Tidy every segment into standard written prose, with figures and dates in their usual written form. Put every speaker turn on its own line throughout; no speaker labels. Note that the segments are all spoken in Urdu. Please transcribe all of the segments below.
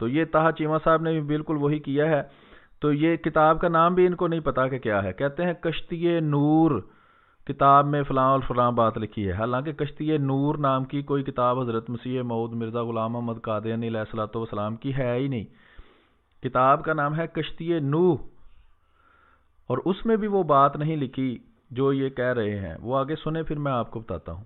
تو یہ طه چیمہ صاحب نے بھی بالکل وہی کیا ہے. تو یہ کتاب کا نام بھی ان کو نہیں پتا کہ کیا ہے. کہتے ہیں کشتی نور کتاب میں فلاں اور فلاں بات لکھی ہے. حالانکہ کشتی نور نام کی کوئی کتاب حضرت مسیح موعود مرزا غلام محمد قادیانی علیہ الصلوۃ والسلام کی ہے ہی نہیں. کتاب کا نام ہے کشتی نوح، اور اس میں بھی وہ بات نہیں لکھی جو یہ کہہ رہے ہیں. وہ آگے سنیں پھر میں آپ کو بتاتا ہوں.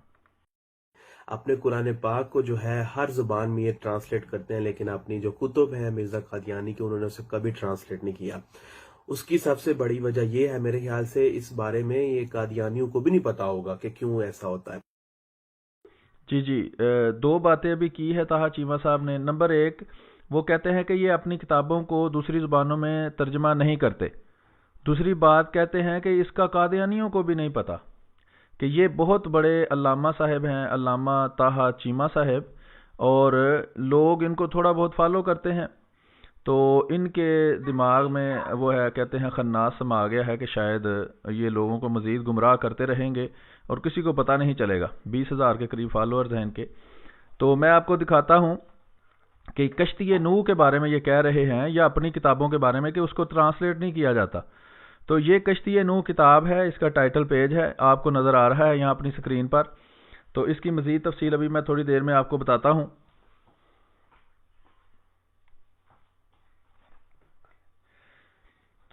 اپنے قرآن پاک کو جو ہے ہر زبان میں یہ ٹرانسلیٹ کرتے ہیں، لیکن اپنی جو کتب ہے مرزا قادیانی کی انہوں نے اسے کبھی ٹرانسلیٹ نہیں کیا. اس کی سب سے بڑی وجہ یہ ہے میرے خیال سے اس بارے میں یہ قادیانیوں کو بھی نہیں پتا ہوگا کہ کیوں ایسا ہوتا ہے.
جی دو باتیں ابھی کی ہے طه چیمہ صاحب نے. نمبر ایک، وہ کہتے ہیں کہ یہ اپنی کتابوں کو دوسری زبانوں میں ترجمہ نہیں کرتے. دوسری بات کہتے ہیں کہ اس کا قادیانیوں کو بھی نہیں پتا کہ یہ بہت بڑے علامہ صاحب ہیں، علامہ طه چیمہ صاحب، اور لوگ ان کو تھوڑا بہت فالو کرتے ہیں. تو ان کے دماغ میں وہ ہے، کہتے ہیں خناس سما گیا ہے کہ شاید یہ لوگوں کو مزید گمراہ کرتے رہیں گے اور کسی کو پتہ نہیں چلے گا. 20,000 کے قریب فالوورز ہیں ان کے. تو میں آپ کو دکھاتا ہوں کہ کشتی نوح کے بارے میں یہ کہہ رہے ہیں، یا اپنی کتابوں کے بارے میں، کہ اس کو ٹرانسلیٹ نہیں کیا جاتا. تو یہ کشتی نوح کتاب ہے، اس کا ٹائٹل پیج ہے، آپ کو نظر آ رہا ہے یہاں اپنی سکرین پر. تو اس کی مزید تفصیل ابھی میں تھوڑی دیر میں آپ کو بتاتا ہوں.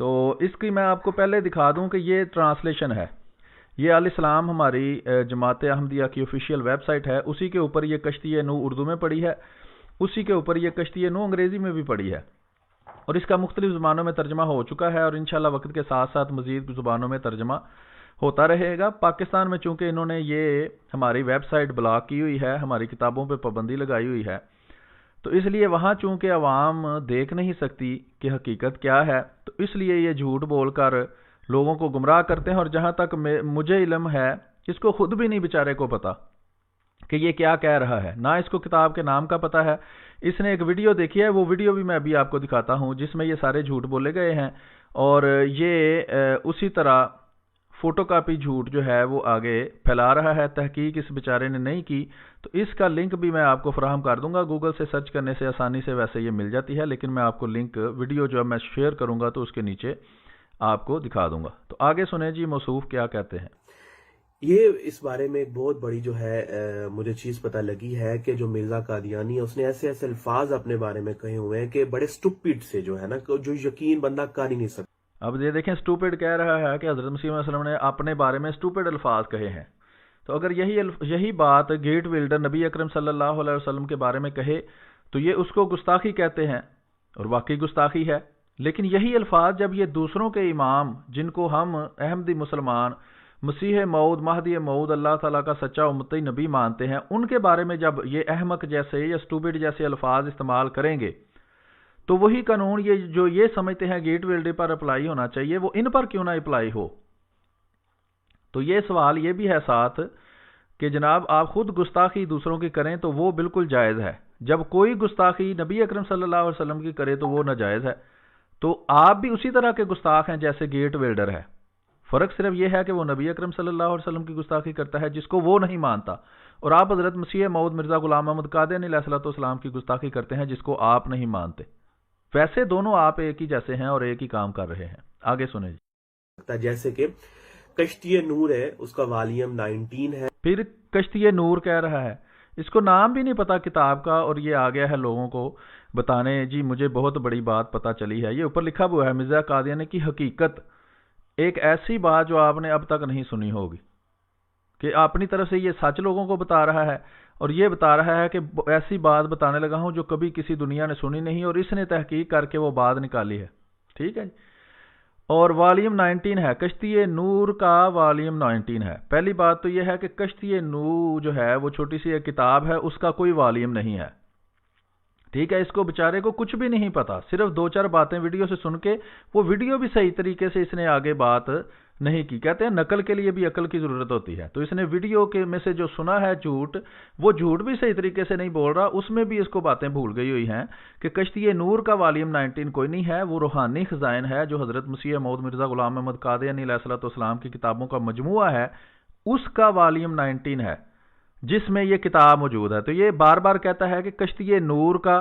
تو اس کی میں آپ کو پہلے دکھا دوں کہ یہ ٹرانسلیشن ہے. یہ الاسلام ہماری جماعت احمدیہ کی آفیشیل ویب سائٹ ہے، اسی کے اوپر یہ کشتی نوح اردو میں پڑی ہے، اسی کے اوپر یہ کشتی نوح انگریزی میں بھی پڑی ہے، اور اس کا مختلف زبانوں میں ترجمہ ہو چکا ہے، اور انشاءاللہ وقت کے ساتھ ساتھ مزید زبانوں میں ترجمہ ہوتا رہے گا. پاکستان میں چونکہ انہوں نے یہ ہماری ویب سائٹ بلاک کی ہوئی ہے، ہماری کتابوں پہ پابندی لگائی ہوئی ہے، تو اس لیے وہاں چونکہ عوام دیکھ نہیں سکتی کہ حقیقت کیا ہے، تو اس لیے یہ جھوٹ بول کر لوگوں کو گمراہ کرتے ہیں. اور جہاں تک مجھے علم ہے، اس کو خود بھی نہیں بیچارے کو پتا کہ یہ کیا کہہ رہا ہے، نہ اس کو کتاب کے نام کا پتا ہے. اس نے ایک ویڈیو دیکھی ہے، وہ ویڈیو بھی میں ابھی آپ کو دکھاتا ہوں، جس میں یہ سارے جھوٹ بولے گئے ہیں، اور یہ اسی طرح فوٹو کاپی جھوٹ جو ہے وہ آگے پھیلا رہا ہے. تحقیق اس بیچارے نے نہیں کی. تو اس کا لنک بھی میں آپ کو فراہم کر دوں گا، گوگل سے سرچ کرنے سے آسانی سے ویسے یہ مل جاتی ہے، لیکن میں آپ کو لنک ویڈیو جو میں شیئر کروں گا تو اس کے نیچے آپ کو دکھا دوں گا. تو آگے سنیں جی موصوف کیا کہتے ہیں.
یہ اس بارے میں ایک بہت بڑی جو ہے مجھے چیز پتہ لگی ہے کہ جو مرزا قادیانی ہے اس نے ایسے ایسے الفاظ اپنے بارے میں کہے ہوئے ہیں کہ بڑے سٹوپڈ سے جو ہے نا، جو یقین بندہ کر ہی نہیں سکتا.
اب یہ دیکھیں، سٹوپڈ کہہ رہا ہے کہ حضرت مسیح علیہ السلام نے اپنے بارے میں سٹوپڈ الفاظ کہے ہیں. تو اگر یہی بات گیٹ ویلڈر نبی اکرم صلی اللہ علیہ وسلم کے بارے میں کہے تو یہ اس کو گستاخی کہتے ہیں، اور واقعی گستاخی ہے. لیکن یہی الفاظ جب یہ دوسروں کے امام، جن کو ہم احمدی مسلمان مسیح موعود مہدی موعود اللہ تعالیٰ کا سچا امتی نبی مانتے ہیں، ان کے بارے میں جب یہ احمق جیسے یا سٹوپڈ جیسے الفاظ استعمال کریں گے، تو وہی قانون یہ سمجھتے ہیں گیٹ ویلڈر پر اپلائی ہونا چاہیے، وہ ان پر کیوں نہ اپلائی ہو. تو یہ سوال یہ بھی ہے ساتھ کہ جناب آپ خود گستاخی دوسروں کی کریں تو وہ بالکل جائز ہے. جب کوئی گستاخی نبی اکرم صلی اللہ علیہ وسلم کی کرے تو وہ ناجائز ہے. تو آپ بھی اسی طرح کے گستاخ ہیں جیسے گیٹ ویلڈر ہے. فرق صرف یہ ہے کہ وہ نبی اکرم صلی اللہ علیہ وسلم کی گستاخی کرتا ہے جس کو وہ نہیں مانتا، اور آپ حضرت مسیح موعود مرزا غلام محمد قادیانی علیہ السلام کی گستاخی کرتے ہیں جس کو آپ نہیں مانتے. ویسے دونوں آپ ایک ہی جیسے ہیں اور ایک ہی کام کر رہے ہیں. آگے سنیں جی.
جیسے کہ کشتی نور ہے، اس کا والیوم 19 ہے.
پھر کشتی نور کہہ رہا ہے، اس کو نام بھی نہیں پتا کتاب کا، اور یہ آ گیا ہے لوگوں کو بتانے جی مجھے بہت بڑی بات پتا چلی ہے. یہ اوپر لکھا ہوا ہے مرزا قادیانی کی حقیقت، ایک ایسی بات جو آپ نے اب تک نہیں سنی ہوگی، کہ اپنی طرف سے یہ سچ لوگوں کو بتا رہا ہے، اور یہ بتا رہا ہے کہ ایسی بات بتانے لگا ہوں جو کبھی کسی دنیا نے سنی نہیں، اور اس نے تحقیق کر کے وہ بات نکالی ہے. ٹھیک ہے جی. اور والیوم 19 ہے، کشتی نور کا والیوم 19 ہے. پہلی بات تو یہ ہے کہ کشتی نور جو ہے وہ چھوٹی سی ایک کتاب ہے، اس کا کوئی والیوم نہیں ہے. ٹھیک ہے. اس کو بیچارے کو کچھ بھی نہیں پتا، صرف 2-4 باتیں ویڈیو سے سن کے، وہ ویڈیو بھی صحیح طریقے سے اس نے آگے بات نہیں کی. کہتے ہیں نقل کے لیے بھی عقل کی ضرورت ہوتی ہے. تو اس نے ویڈیو کے میں سے جو سنا ہے جھوٹ، وہ جھوٹ بھی صحیح طریقے سے نہیں بول رہا، اس میں بھی اس کو باتیں بھول گئی ہوئی ہیں کہ کشتی نور کا والیوم 19 کوئی نہیں ہے، وہ روحانی خزائن ہے جو حضرت مسیح موعود مرزا غلام محمد قادیانی علیہ السلام کی کتابوں کا مجموعہ ہے، اس کا والیوم 19 ہے جس میں یہ کتاب موجود ہے. تو یہ بار بار کہتا ہے کہ کشتی نور کا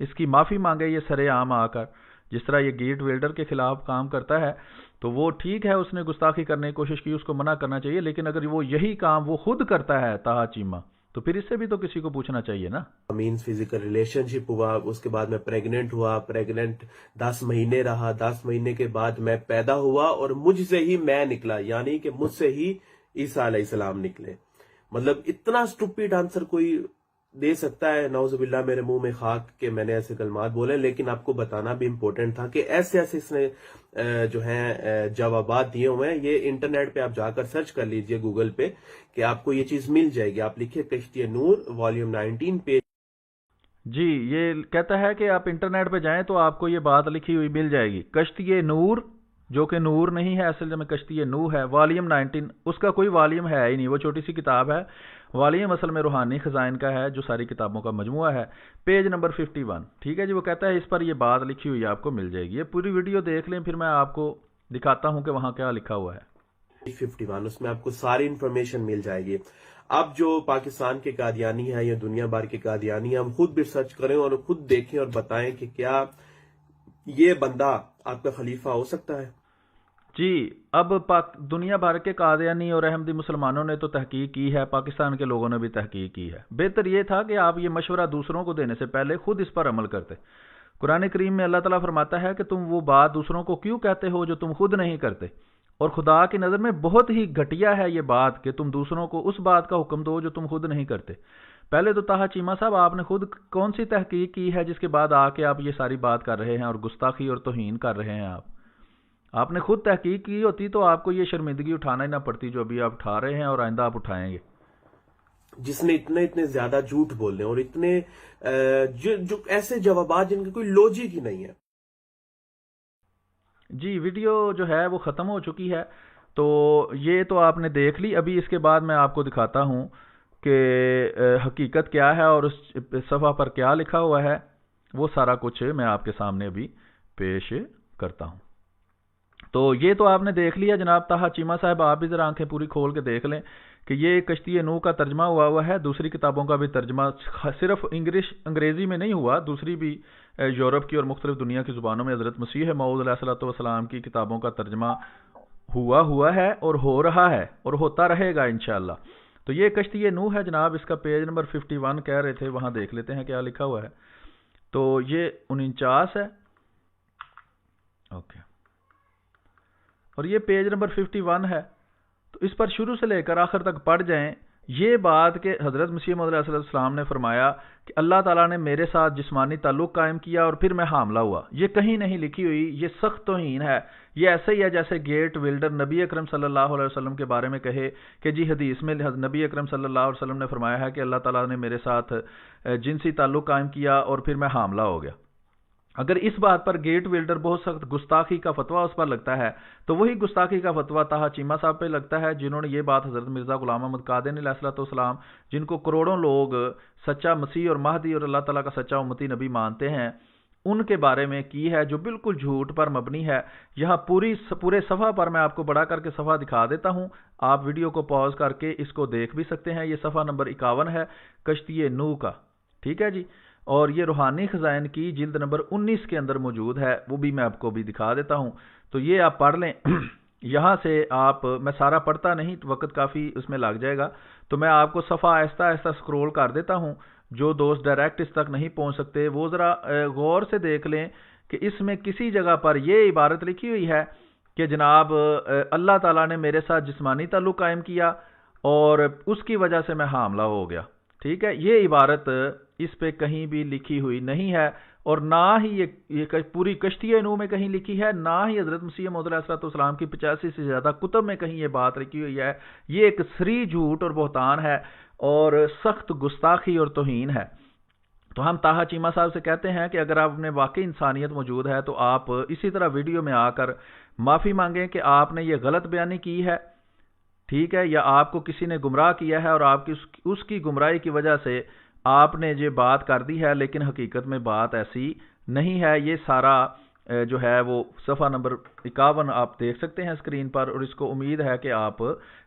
اس کی معافی مانگے یہ سرے عام آ کر. جس طرح یہ گیٹ ویلڈر کے خلاف کام کرتا ہے تو وہ ٹھیک ہے، اس نے گستاخی کرنے کی کوشش کی، اس کو منع کرنا چاہیے، لیکن اگر وہ یہی کام وہ خود کرتا ہے طه چیمہ تو پھر اس سے بھی تو کسی کو پوچھنا چاہیے نا.
مینز فزیکل ریلیشن شپ ہوا، اس کے بعد میں پریگننٹ ہوا، پریگننٹ 10 مہینے رہا، 10 مہینے کے بعد میں پیدا ہوا اور مجھ سے ہی میں نکلا، یعنی کہ مجھ سے ہی عیسیٰ علیہ السلام نکلے. مطلب اتنا سٹوپڈ آنسر کوئی دے سکتا ہے؟ نعوذ باللہ میرے منہ میں خاک کہ میں نے ایسے کلمات بولے، لیکن آپ کو بتانا بھی امپورٹنٹ تھا کہ ایسے ایسے اس نے جو ہیں جوابات دیے ہوئے ہیں. یہ انٹرنیٹ پہ آپ جا کر سرچ کر لیجئے گوگل پہ کہ آپ کو یہ چیز مل جائے گی. آپ لکھیے کشتی نور والیوم 19 پیج.
جی یہ کہتا ہے کہ آپ انٹرنیٹ پہ جائیں تو آپ کو یہ بات لکھی ہوئی مل جائے گی. کشتی نور جو کہ نور نہیں ہے، اصل میں کشتی نوح ہے، والیوم 19. اس کا کوئی والیوم ہے ہی نہیں، وہ چھوٹی سی کتاب ہے. والیوم اصل میں روحانی خزائن کا ہے جو ساری کتابوں کا مجموعہ ہے. Page number 51. ٹھیک ہے جی. وہ کہتا ہے اس پر یہ بات لکھی ہوئی آپ کو مل جائے گی. یہ پوری ویڈیو دیکھ لیں پھر میں آپ کو دکھاتا ہوں کہ وہاں کیا لکھا ہوا ہے.
51 اس میں آپ کو ساری انفارمیشن مل جائے گی. اب جو پاکستان کے قادیانی ہیں یا دنیا بھر کے قادیانی ہیں، ہم خود بھی سرچ کریں اور خود دیکھیں اور بتائیں کہ کیا یہ بندہ آپ کا خلیفہ ہو سکتا ہے.
جی اب دنیا بھر کے قادیانی اور احمدی مسلمانوں نے تو تحقیق کی ہے، پاکستان کے لوگوں نے بھی تحقیق کی ہے. بہتر یہ تھا کہ آپ یہ مشورہ دوسروں کو دینے سے پہلے خود اس پر عمل کرتے. قرآن کریم میں اللہ تعالیٰ فرماتا ہے کہ تم وہ بات دوسروں کو کیوں کہتے ہو جو تم خود نہیں کرتے، اور خدا کی نظر میں بہت ہی گھٹیا ہے یہ بات کہ تم دوسروں کو اس بات کا حکم دو جو تم خود نہیں کرتے. پہلے تو طه چیمہ صاحب آپ نے خود کون سی تحقیق کی ہے جس کے بعد آ کے آپ یہ ساری بات کر رہے ہیں اور گستاخی اور توہین کر رہے ہیں؟ آپ نے خود تحقیق کی ہوتی تو آپ کو یہ شرمندگی اٹھانا ہی نہ پڑتی جو ابھی آپ اٹھا رہے ہیں اور آئندہ آپ اٹھائیں گے.
جس نے اتنے زیادہ جھوٹ بولنے اور اتنے جو ایسے جوابات جن کی کوئی لوجک ہی نہیں ہے.
جی ویڈیو جو ہے وہ ختم ہو چکی ہے تو یہ تو آپ نے دیکھ لی. ابھی اس کے بعد میں آپ کو دکھاتا ہوں کہ حقیقت کیا ہے اور اس صفحہ پر کیا لکھا ہوا ہے. وہ سارا کچھ میں آپ کے سامنے ابھی پیش کرتا ہوں. تو یہ تو آپ نے دیکھ لیا جناب طه چیمہ صاحب. آپ بھی ذرا آنکھیں پوری کھول کے دیکھ لیں کہ یہ کشتی نوح کا ترجمہ ہوا ہے. دوسری کتابوں کا بھی ترجمہ صرف انگریزی میں نہیں ہوا، دوسری بھی یورپ کی اور مختلف دنیا کی زبانوں میں حضرت مسیح موعود علیہ الصلوۃ والسلام کی کتابوں کا ترجمہ ہوا ہے اور ہو رہا ہے اور ہوتا رہے گا انشاءاللہ. تو یہ کشتی نوح ہے جناب. اس کا پیج نمبر 51 کہہ رہے تھے، وہاں دیکھ لیتے ہیں کیا لکھا ہوا ہے. تو یہ 49 ہے. اوکے. اور یہ پیج نمبر 51 ہے. تو اس پر شروع سے لے کر آخر تک پڑھ جائیں. یہ بات کہ حضرت مسیح موعود علیہ السلام نے فرمایا کہ اللہ تعالیٰ نے میرے ساتھ جسمانی تعلق قائم کیا اور پھر میں حاملہ ہوا، یہ کہیں نہیں لکھی ہوئی. یہ سخت توہین ہے. یہ ایسے ہی ہے جیسے گیٹ ویلڈر نبی اکرم صلی اللہ علیہ وسلم کے بارے میں کہے کہ جی حدیث میں نبی اکرم صلی اللہ علیہ وسلم نے فرمایا ہے کہ اللہ تعالیٰ نے میرے ساتھ جنسی تعلق قائم کیا اور پھر میں حاملہ ہو گیا. اگر اس بات پر گیٹ ویلڈر بہت سخت گستاخی کا فتویٰ اس پر لگتا ہے تو وہی گستاخی کا فتویٰ طه چیمہ صاحب پہ لگتا ہے، جنہوں نے یہ بات حضرت مرزا غلام احمد قادیانی علیہ السلام، جن کو کروڑوں لوگ سچا مسیح اور مہدی اور اللہ تعالیٰ کا سچا امتی نبی مانتے ہیں، ان کے بارے میں کی ہے جو بالکل جھوٹ پر مبنی ہے. یہاں پورے صفحہ پر میں آپ کو بڑا کر کے صفحہ دکھا دیتا ہوں. آپ ویڈیو کو پاز کر کے اس کو دیکھ بھی سکتے ہیں. یہ صفحہ نمبر 51 ہے کشتی نوح کا. ٹھیک ہے جی. اور یہ روحانی خزائن کی جلد نمبر 19 کے اندر موجود ہے، وہ بھی میں آپ کو بھی دکھا دیتا ہوں. تو یہ آپ پڑھ لیں. یہاں سے آپ، میں سارا پڑھتا نہیں، وقت کافی اس میں لگ جائے گا، تو میں آپ کو صفحہ آہستہ آہستہ سکرول کر دیتا ہوں. جو دوست ڈائریکٹ اس تک نہیں پہنچ سکتے وہ ذرا غور سے دیکھ لیں کہ اس میں کسی جگہ پر یہ عبارت لکھی ہوئی ہے کہ جناب اللہ تعالیٰ نے میرے ساتھ جسمانی تعلق قائم کیا اور اس کی وجہ سے میں حاملہ ہو گیا. ٹھیک ہے. یہ عبارت اس پہ کہیں بھی لکھی ہوئی نہیں ہے اور نہ ہی یہ پوری کشتی نوح میں کہیں لکھی ہے، نہ ہی حضرت مسیح موعود علیہ السلام کی 85 سے زیادہ کتب میں کہیں یہ بات لکھی ہوئی ہے. یہ ایک صریح جھوٹ اور بہتان ہے اور سخت گستاخی اور توہین ہے. تو ہم طه چیمہ صاحب سے کہتے ہیں کہ اگر آپ میں واقعی انسانیت موجود ہے تو آپ اسی طرح ویڈیو میں آ کر معافی مانگیں کہ آپ نے یہ غلط بیانی کی ہے. ٹھیک ہے. یا آپ کو کسی نے گمراہ کیا ہے اور آپ کی اس کی گمراہی کی وجہ سے آپ نے یہ بات کر دی ہے، لیکن حقیقت میں بات ایسی نہیں ہے. یہ سارا جو ہے وہ صفحہ نمبر 51 آپ دیکھ سکتے ہیں اسکرین پر، اور اس کو امید ہے کہ آپ،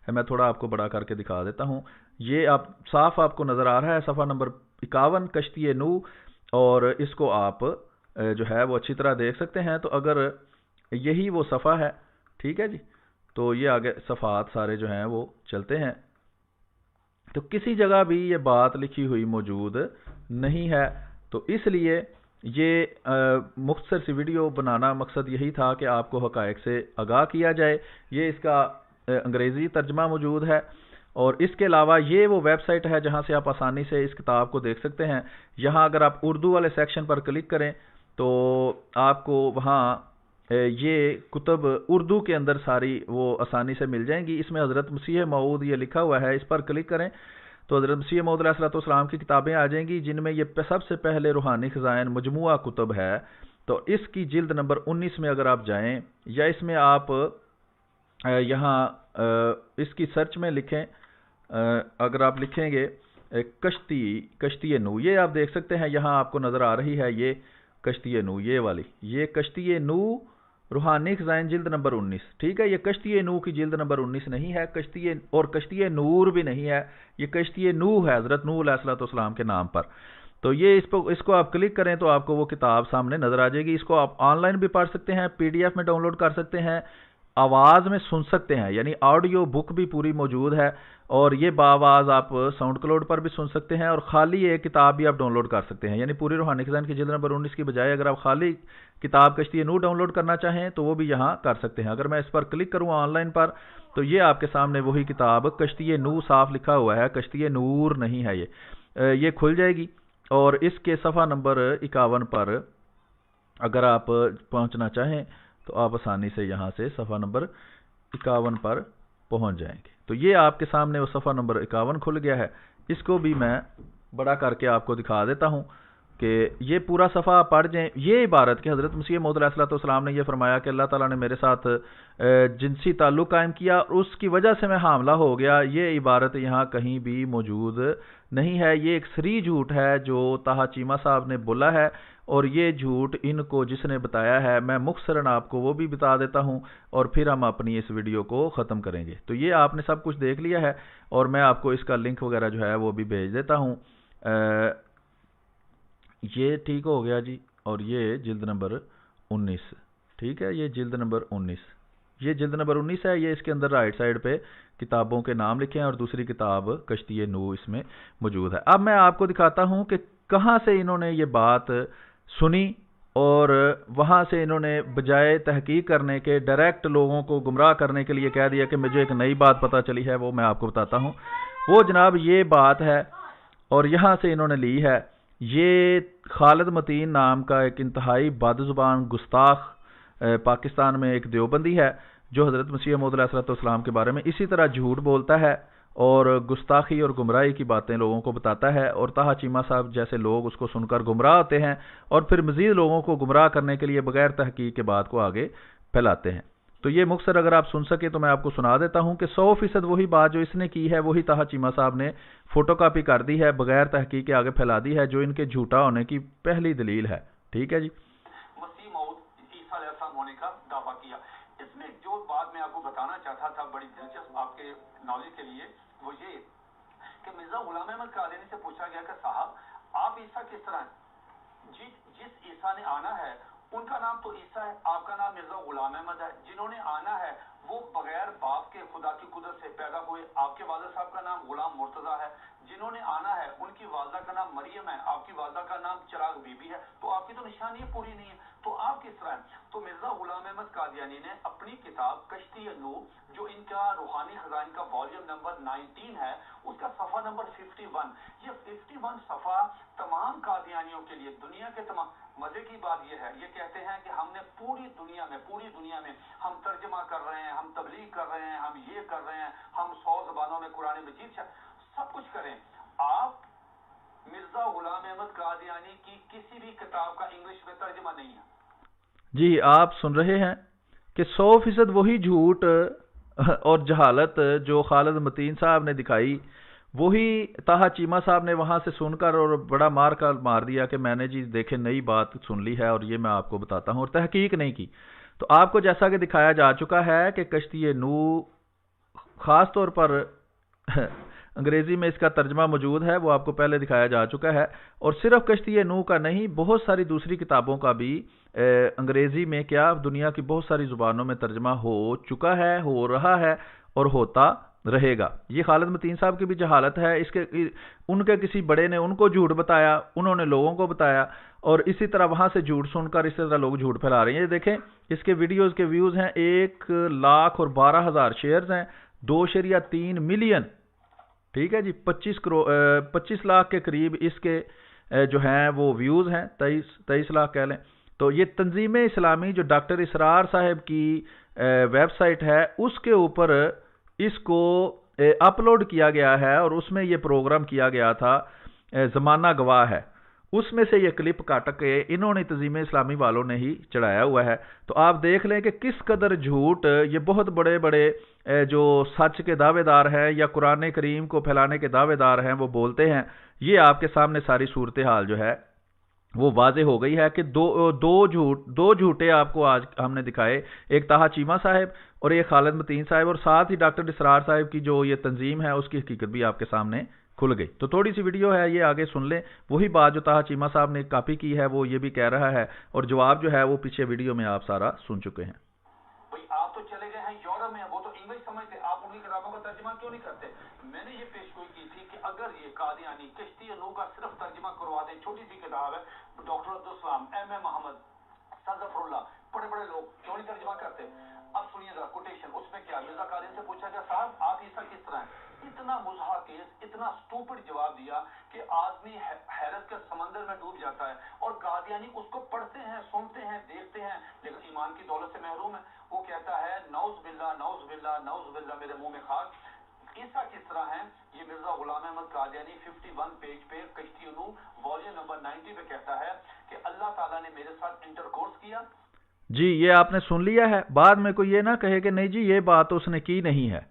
میں تھوڑا آپ کو بڑا کر کے دکھا دیتا ہوں. یہ آپ صاف آپ کو نظر آ رہا ہے صفحہ نمبر 51 کشتی نوح. اور اس کو آپ جو ہے وہ اچھی طرح دیکھ سکتے ہیں. تو اگر یہی وہ صفحہ ہے, ٹھیک ہے جی, تو یہ آگے صفحات سارے جو ہیں وہ چلتے ہیں. تو کسی جگہ بھی یہ بات لکھی ہوئی موجود نہیں ہے. تو اس لیے یہ مختصر سی ویڈیو بنانا مقصد یہی تھا کہ آپ کو حقائق سے آگاہ کیا جائے. یہ اس کا انگریزی ترجمہ موجود ہے, اور اس کے علاوہ یہ وہ ویب سائٹ ہے جہاں سے آپ آسانی سے اس کتاب کو دیکھ سکتے ہیں. یہاں اگر آپ اردو والے سیکشن پر کلک کریں تو آپ کو وہاں یہ کتب اردو کے اندر ساری وہ آسانی سے مل جائیں گی. اس میں حضرت مسیح موعود یہ لکھا ہوا ہے, اس پر کلک کریں تو حضرت مسیح موعود علیہ الصلوۃ والسلام کی کتابیں آ جائیں گی, جن میں یہ سب سے پہلے روحانی خزائن مجموعہ کتب ہے. تو اس کی جلد نمبر 19 میں اگر آپ جائیں, یا اس میں آپ یہاں اس کی سرچ میں لکھیں, اگر آپ لکھیں گے کشتی نو, یہ آپ دیکھ سکتے ہیں یہاں آپ کو نظر آ رہی ہے یہ کشتی نو, یہ والی, یہ کشتی نو روحانی خزائن جلد نمبر 19. ٹھیک ہے, یہ کشتی نو کی جلد نمبر 19 نہیں ہے, کشتی نور بھی نہیں ہے, یہ کشتی نو ہے حضرت نوح علیہ الصلوۃ والسلام کے نام پر. تو یہ اس کو آپ کلک کریں تو آپ کو وہ کتاب سامنے نظر آ جائے گی. اس کو آپ آن لائن بھی پڑھ سکتے ہیں, پی ڈی ایف میں ڈاؤن لوڈ کر سکتے ہیں, آواز میں سن سکتے ہیں, یعنی آڈیو بک بھی پوری موجود ہے, اور یہ باواز آپ ساؤنڈ کلاؤڈ پر بھی سن سکتے ہیں, اور خالی ایک کتاب بھی آپ ڈاؤن لوڈ کر سکتے ہیں. یعنی پوری روحانی خزائن کی جلد نمبر 19 کی بجائے اگر آپ خالی کتاب کشتی نور ڈاؤن لوڈ کرنا چاہیں تو وہ بھی یہاں کر سکتے ہیں. اگر میں اس پر کلک کروں آن لائن پر تو یہ آپ کے سامنے وہی کتاب کشتی نور صاف لکھا ہوا ہے, کشتی نور نہیں ہے, یہ کھل جائے گی. اور اس کے صفحہ نمبر 51 پر اگر آپ پہنچنا چاہیں تو آپ آسانی سے یہاں سے صفحہ نمبر 51 پر پہنچ جائیں گے. تو یہ آپ کے سامنے وہ صفحہ نمبر 51 کھل گیا ہے. اس کو بھی میں بڑا کر کے آپ کو دکھا دیتا ہوں کہ یہ پورا صفحہ پڑھ جائیں. یہ عبارت کہ حضرت مسیح موعود علیہ الصلوۃ والسلام نے یہ فرمایا کہ اللہ تعالیٰ نے میرے ساتھ جنسی تعلق قائم کیا اور اس کی وجہ سے میں حاملہ ہو گیا, یہ عبارت یہاں کہیں بھی موجود نہیں ہے. یہ ایک صریح جھوٹ ہے جو طاہا چیمہ صاحب نے بولا ہے, اور یہ جھوٹ ان کو جس نے بتایا ہے میں مختصراً آپ کو وہ بھی بتا دیتا ہوں, اور پھر ہم اپنی اس ویڈیو کو ختم کریں گے. تو یہ آپ نے سب کچھ دیکھ لیا ہے, اور میں آپ کو اس کا لنک وغیرہ جو ہے وہ بھی بھیج دیتا ہوں. یہ ٹھیک ہو گیا جی. اور یہ جلد نمبر 19, ٹھیک ہے, یہ جلد نمبر 19, یہ جلد نمبر 19 ہے. یہ اس کے اندر رائٹ سائڈ پہ کتابوں کے نام لکھے ہیں, اور دوسری کتاب کشتی نو اس میں موجود ہے. اب میں آپ کو دکھاتا ہوں کہ کہاں سے انہوں نے یہ بات سنی, اور وہاں سے انہوں نے بجائے تحقیق کرنے کے ڈائریکٹ لوگوں کو گمراہ کرنے کے لیے کہہ دیا کہ مجھے ایک نئی بات پتہ چلی ہے, وہ میں آپ کو بتاتا ہوں. وہ جناب یہ بات ہے, اور یہاں سے انہوں نے لی ہے. یہ خالد متین نام کا ایک انتہائی بد زبان گستاخ پاکستان میں ایک دیوبندی ہے, جو حضرت مسیح موعود علیہ الصلوۃ والسلام کے بارے میں اسی طرح جھوٹ بولتا ہے اور گستاخی اور گمراہی کی باتیں لوگوں کو بتاتا ہے, اور طاہا چیمہ صاحب جیسے لوگ اس کو سن کر گمراہ ہوتے ہیں, اور پھر مزید لوگوں کو گمراہ کرنے کے لیے بغیر تحقیق کے بات کو آگے پھیلاتے ہیں. تو یہ مختصر اگر آپ سن سکے تو میں آپ کو سنا دیتا ہوں کہ 100% وہی بات جو اس نے کی ہے وہی طاہا چیمہ صاحب نے فوٹو کاپی کر دی ہے, بغیر تحقیق کے آگے پھیلا دی ہے, جو ان کے جھوٹا ہونے کی پہلی دلیل ہے. ٹھیک ہے جی.
مسیح موعود عیسیٰ علیہ السلام ہونے کا دعویٰ کیا. اس میں جو بات میں آپ کو بتانا چاہتا تھا بڑی دلچسپ آپ کے نالج کے لیے, وہ یہ کہ مرزا غلام احمد قادیانی سے پوچھا گیا کہ صاحب آپ عیسیٰ کس طرح ہیں؟ جس عیسیٰ نے آنا ہے ان کا نام تو عیسیٰ ہے, آپ کا نام مرزا غلام احمد ہے. جنہوں نے آنا ہے وہ بغیر باپ کے خدا کی قدرت سے پیدا ہوئے, آپ کے والد صاحب کا نام غلام مرتضیٰ ہے. جنہوں نے آنا ہے ان کی والدہ کا نام مریم ہے, آپ کی والدہ کا نام چراغ بی بی ہے. تو آپ کی تو نشانی پوری نہیں ہے, تو آپ کس طرح ہیں؟ تو مرزا غلام احمد قادیانی نے اپنی کتاب کشتی نو, جو ان کا روحانی خزائن کا والیوم نمبر 19 ہے, اس کا صفحہ نمبر 51, یہ 51 صفحہ تمام قادیانیوں کے لیے, دنیا کے تمام. مزے کی بات یہ ہے, یہ کہتے ہیں کہ ہم نے پوری دنیا میں ہم ترجمہ کر رہے ہیں, ہم تبلیغ کر رہے ہیں, ہم یہ کر رہے ہیں, ہم 100 زبانوں میں قرآن مجید سب کچھ کریں. آپ مرزا غلام احمد قادیانی کی کسی بھی کتاب کا انگلش میں ترجمہ نہیں ہے.
جی آپ سن رہے ہیں کہ 100% وہی جھوٹ اور جہالت جو خالد متین صاحب نے دکھائی, وہی طاہا چیمہ صاحب نے وہاں سے سن کر اور بڑا مار دیا کہ میں نے جی دیکھیں نئی بات سن لی ہے اور یہ میں آپ کو بتاتا ہوں, اور تحقیق نہیں کی. تو آپ کو جیسا کہ دکھایا جا چکا ہے کہ کشتی نو خاص طور پر انگریزی میں اس کا ترجمہ موجود ہے، وہ آپ کو پہلے دکھایا جا چکا ہے، اور صرف کشتی نوح کا نہیں، بہت ساری دوسری کتابوں کا بھی انگریزی میں کیا دنیا کی بہت ساری زبانوں میں ترجمہ ہو چکا ہے، ہو رہا ہے اور ہوتا رہے گا۔ یہ خالد متین صاحب کی بھی جہالت ہے، ان کے کسی بڑے نے ان کو جھوٹ بتایا، انہوں نے لوگوں کو بتایا، اور اسی طرح وہاں سے جھوٹ سن کر اسی طرح لوگ جھوٹ پھیلا رہے ہیں۔ یہ دیکھیں اس کے ویڈیوز کے ویوز ہیں 1,12,000 شیئرز ہیں، 2.3 ملین، ٹھیک ہے جی، 25 لاکھ کے قریب اس کے جو ہیں وہ ویوز ہیں، 23 لاکھ کہہ لیں۔ تو یہ تنظیم اسلامی جو ڈاکٹر اسرار صاحب کی ویب سائٹ ہے، اس کے اوپر اس کو اپلوڈ کیا گیا ہے، اور اس میں یہ پروگرام کیا گیا تھا، زمانہ گواہ ہے، اس میں سے یہ کلپ کاٹ کے انہوں نے تنظیم اسلامی والوں نے ہی چڑھایا ہوا ہے۔ تو آپ دیکھ لیں کہ کس قدر جھوٹ یہ بہت بڑے بڑے جو سچ کے دعوے دار ہیں یا قرآن کریم کو پھیلانے کے دعوے دار ہیں وہ بولتے ہیں۔ یہ آپ کے سامنے ساری صورتحال جو ہے وہ واضح ہو گئی ہے کہ دو جھوٹے آپ کو آج ہم نے دکھائے، ایک طاہا چیمہ صاحب اور ایک خالد متین صاحب، اور ساتھ ہی ڈاکٹر اسرار صاحب کی جو یہ تنظیم ہے اس کی حقیقت بھی آپ کے سامنے کھل گئی۔ تو تھوڑی سی ویڈیو ہے، یہ آگے سن لیں، وہی بات جو طاہا چیمہ صاحب نے کاپی کی ہے وہ یہ بھی کہہ رہا ہے، اور جواب جو ہے وہ پیچھے ویڈیو میں آپ سارا سن چکے ہیں۔
بھئی آپ تو چلے گئے ہیں یورپ میں، وہ تو انگلش سمجھتے، آپ انہی کتابوں کا ترجمہ کیوں نہیں کرتے؟ میں نے یہ پیشگوئی کی تھی کہ اگر یہ قادیانی کشتی نوح کا صرف ترجمہ کروا دیں، چھوٹی سی کتاب ہے، ڈاکٹر عبدالسلام، ایم اے محمد، سر اللہ، بڑے بڑے لوگ کیوں نہیں ترجمہ کرتے؟ اب سنیے ذرا کوٹیشن، اس میں کیا مرزا قادری سے پوچھا گیا صاحب آپ عیسیٰ کس طرح ہیں؟ اتنا مضحک کیس، اتنا سٹوپڈ جواب دیا کہ آدمی حیرت کے سمندر میں ڈوب جاتا ہے، اور قادیانی اس کو پڑھتے ہیں، سنتے ہیں، دیکھتے ہیں، لیکن ایمان کی دولت سے محروم ہے۔ وہ کہتا ہے نعوذ باللہ نعوذ باللہ نعوذ باللہ، میرے منہ میں خاک، عیسیٰ کس طرح ہیں؟ یہ مرزا غلام احمد قادیانی 51 پیج پہ کشتی نوح والیوم نمبر 90 پہ کہتا ہے کہ اللہ تعالیٰ نے میرے ساتھ انٹرکورس کیا۔
جی یہ آپ نے سن لیا ہے، بعد میں کوئی یہ نہ کہے کہ نہیں جی یہ بات اس نے کی نہیں ہے،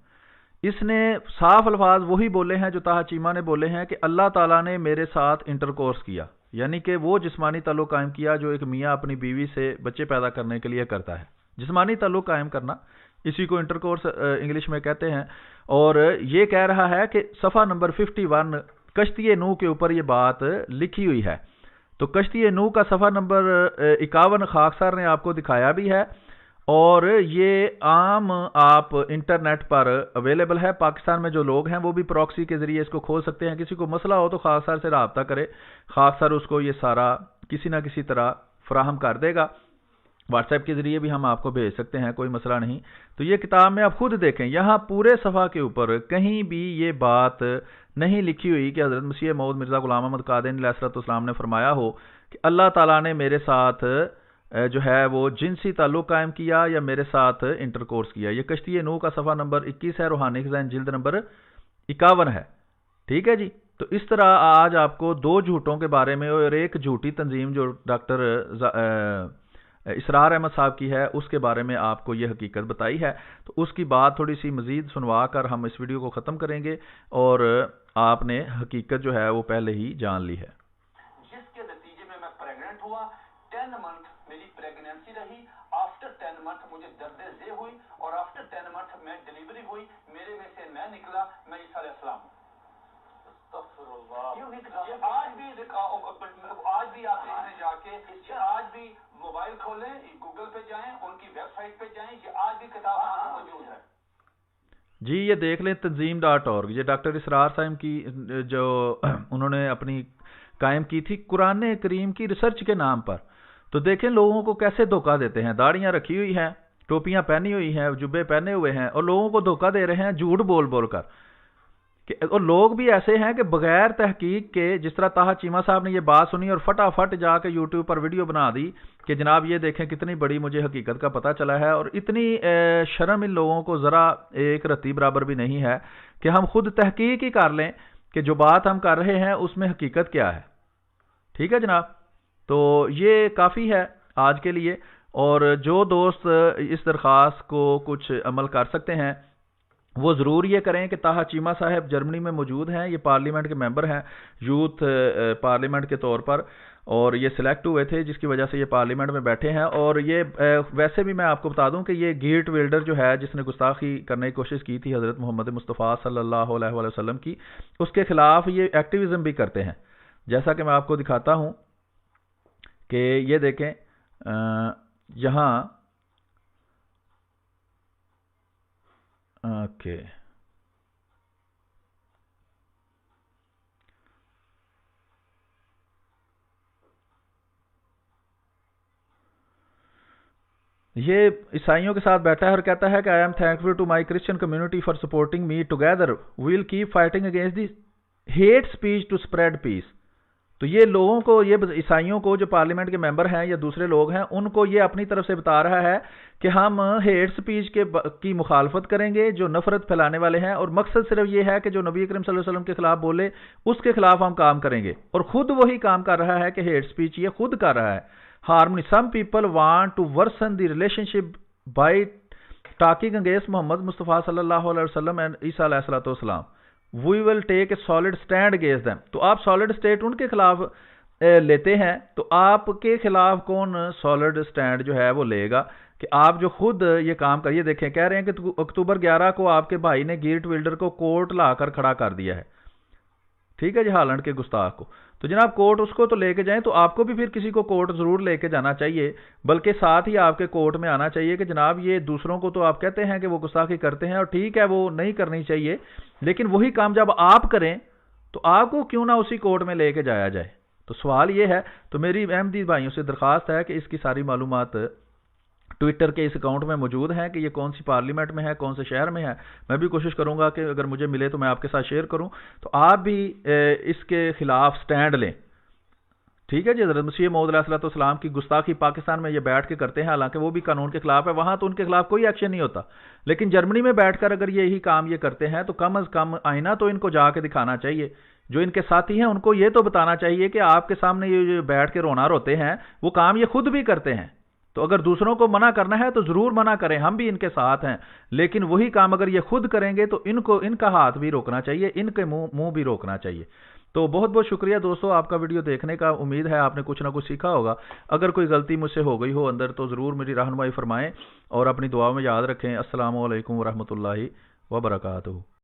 اس نے صاف الفاظ وہی بولے ہیں جو طاہا چیمہ نے بولے ہیں کہ اللہ تعالیٰ نے میرے ساتھ انٹرکورس کیا، یعنی کہ وہ جسمانی تعلق قائم کیا جو ایک میاں اپنی بیوی سے بچے پیدا کرنے کے لیے کرتا ہے، جسمانی تعلق قائم کرنا، اسی کو انٹرکورس انگلش میں کہتے ہیں۔ اور یہ کہہ رہا ہے کہ صفحہ نمبر 51 کشتی نوح کے اوپر یہ بات لکھی ہوئی ہے۔ تو کشتی نوح کا صفحہ نمبر 51 خاک سار نے آپ کو دکھایا بھی ہے، اور یہ عام آپ انٹرنیٹ پر اویلیبل ہے۔ پاکستان میں جو لوگ ہیں وہ بھی پراکسی کے ذریعے اس کو کھول سکتے ہیں، کسی کو مسئلہ ہو تو خاک سار سے رابطہ کرے، خاک سار اس کو یہ سارا کسی نہ کسی طرح فراہم کر دے گا، واٹس ایپ کے ذریعے بھی ہم آپ کو بھیج سکتے ہیں، کوئی مسئلہ نہیں۔ تو یہ کتاب میں آپ خود دیکھیں، یہاں پورے صفحہ کے اوپر کہیں بھی یہ بات نہیں لکھی ہوئی کہ حضرت مسیح موعود مرزا غلام احمد قادیانی علیہ السلام نے فرمایا ہو کہ اللہ تعالیٰ نے میرے ساتھ جو ہے وہ جنسی تعلق قائم کیا یا میرے ساتھ انٹرکورس کیا۔ یہ کشتی نوح کا صفحہ نمبر 21 ہے، روحانی خزائن جلد نمبر 51 ہے، ٹھیک ہے جی۔ تو اس طرح آج آپ کو دو جھوٹوں کے بارے میں اور ایک جھوٹی تنظیم جو ڈاکٹر اسرار احمد صاحب کی ہے اس کے بارے میں آپ کو یہ حقیقت بتائی ہے۔ تو اس کی بات تھوڑی سی مزید سنوا کر ہم اس ویڈیو کو ختم کریں گے، اور آپ نے حقیقت جو ہے وہ پہلے ہی جان لی ہے۔
جس کے نتیجے میں پریگننٹ ہوا، 10 منتھ میری پریگننسی رہی، آفٹر 10 منتھ مجھے درد ذہ ہوئی، اور آفٹر 10 منتھ میں ڈیلیوری ہوئی، میرے میں سے میں نکلا، میں عیسیٰ علیہ السلام ہوں۔ آج بھی آپ دیکھنے جا کے، آج بھی موبائل کھولیں، گوگل پہ جائیں، ان کی ویب سائٹ پہ جائیں، یہ آج بھی کتاب موجود ہے۔
جی یہ دیکھ لیں تنظیم.org، یہ ڈاکٹر اسرار صاحب کی جو انہوں نے اپنی قائم کی تھی قرآن کریم کی ریسرچ کے نام پر۔ تو دیکھیں لوگوں کو کیسے دھوکہ دیتے ہیں، داڑیاں رکھی ہوئی ہیں، ٹوپیاں پہنی ہوئی ہیں، جبے پہنے ہوئے ہیں، اور لوگوں کو دھوکہ دے رہے ہیں جھوٹ بول بول کر۔ اور لوگ بھی ایسے ہیں کہ بغیر تحقیق کے، جس طرح طاہا چیمہ صاحب نے یہ بات سنی اور فٹافٹ جا کے یوٹیوب پر ویڈیو بنا دی کہ جناب یہ دیکھیں کتنی بڑی مجھے حقیقت کا پتہ چلا ہے، اور اتنی شرم ان لوگوں کو ذرا ایک رتی برابر بھی نہیں ہے کہ ہم خود تحقیق ہی کر لیں کہ جو بات ہم کر رہے ہیں اس میں حقیقت کیا ہے، ٹھیک ہے جناب۔ تو یہ کافی ہے آج کے لیے، اور جو دوست اس درخواست کو کچھ عمل کر سکتے ہیں وہ ضرور یہ کریں کہ طاہا چیمہ صاحب جرمنی میں موجود ہیں، یہ پارلیمنٹ کے ممبر ہیں، یوتھ پارلیمنٹ کے طور پر، اور یہ سلیکٹ ہوئے تھے جس کی وجہ سے یہ پارلیمنٹ میں بیٹھے ہیں. اور یہ ویسے بھی میں آپ کو بتا دوں کہ یہ گیٹ ویلڈر جو ہے جس نے گستاخی کرنے کی کوشش کی تھی حضرت محمد مصطفیٰ صلی اللہ علیہ وآلہ وسلم کی، اس کے خلاف یہ ایکٹیویزم بھی کرتے ہیں. جیسا کہ میں آپ کو دکھاتا ہوں کہ یہ دیکھیں یہاں اوکے یہ عیسائیوں کے ساتھ بیٹھا ہے اور کہتا ہے کہ I am thankful to my Christian community for supporting me together we will keep fighting against the hate speech to spread peace. تو یہ لوگوں کو، یہ عیسائیوں کو جو پارلیمنٹ کے ممبر ہیں یا دوسرے لوگ ہیں، ان کو یہ اپنی طرف سے بتا رہا ہے کہ ہم ہیٹ اسپیچ کی مخالفت کریں گے جو نفرت پھیلانے والے ہیں، اور مقصد صرف یہ ہے کہ جو نبی کریم صلی اللہ علیہ وسلم کے خلاف بولے اس کے خلاف ہم کام کریں گے. اور خود وہی کام کر رہا ہے کہ ہیٹ اسپیچ یہ خود کر رہا ہے. Harmony some people want to worsen the relationship by talking against محمد مصطفیٰ صلی اللہ علیہ وسلم اینڈ عیسیٰ علیہ الصلوۃ والسلام. We will take a solid stand against them. تو آپ سالڈ اسٹیٹ ان کے خلاف لیتے ہیں، تو آپ کے خلاف کون سالڈ اسٹینڈ جو ہے وہ لے گا کہ آپ جو خود یہ کام کریے. دیکھیں کہہ رہے ہیں کہ اکتوبر 11 کو آپ کے بھائی نے گیٹ ویلڈر کو کورٹ لا کر کھڑا کر دیا ہے. ٹھیک ہے جی، ہالینڈ کے گستاخ کو. تو جناب کورٹ اس کو تو لے کے جائیں، تو آپ کو بھی پھر کسی کو کورٹ ضرور لے کے جانا چاہیے، بلکہ ساتھ ہی آپ کے کورٹ میں آنا چاہیے کہ جناب یہ دوسروں کو تو آپ کہتے ہیں کہ وہ گستاخی کرتے ہیں، اور ٹھیک ہے وہ نہیں کرنی چاہیے، لیکن وہی کام جب آپ کریں تو آپ کو کیوں نہ اسی کورٹ میں لے کے جایا جائے. تو سوال یہ ہے. تو میری احمدی بھائیوں سے درخواست ہے کہ اس کی ساری معلومات ٹویٹر کے اس اکاؤنٹ میں موجود ہیں کہ یہ کون سی پارلیمنٹ میں ہے، کون سے شہر میں ہے. میں بھی کوشش کروں گا کہ اگر مجھے ملے تو میں آپ کے ساتھ شیئر کروں، تو آپ بھی اس کے خلاف سٹینڈ لیں. ٹھیک ہے جی. حضرت مسیح موعود علیہ الصلوۃ والسلام کی گستاخی پاکستان میں یہ بیٹھ کے کرتے ہیں، حالانکہ وہ بھی قانون کے خلاف ہے، وہاں تو ان کے خلاف کوئی ایکشن نہیں ہوتا، لیکن جرمنی میں بیٹھ کر اگر یہی کام یہ کرتے ہیں تو کم از کم آئینہ تو ان کو جا کے دکھانا چاہیے. جو ان کے ساتھی ہیں ان کو یہ تو بتانا چاہیے کہ آپ کے سامنے یہ بیٹھ کے رونا روتے ہیں، وہ کام یہ خود بھی کرتے ہیں. تو اگر دوسروں کو منع کرنا ہے تو ضرور منع کریں، ہم بھی ان کے ساتھ ہیں، لیکن وہی کام اگر یہ خود کریں گے تو ان کا ہاتھ بھی روکنا چاہیے، ان کے منہ بھی روکنا چاہیے. تو بہت بہت شکریہ دوستو آپ کا ویڈیو دیکھنے کا. امید ہے آپ نے کچھ نہ کچھ سیکھا ہوگا. اگر کوئی غلطی مجھ سے ہو گئی ہو اندر تو ضرور میری رہنمائی فرمائیں اور اپنی دعا میں یاد رکھیں. السلام علیکم ورحمۃ اللہ وبرکاتہ.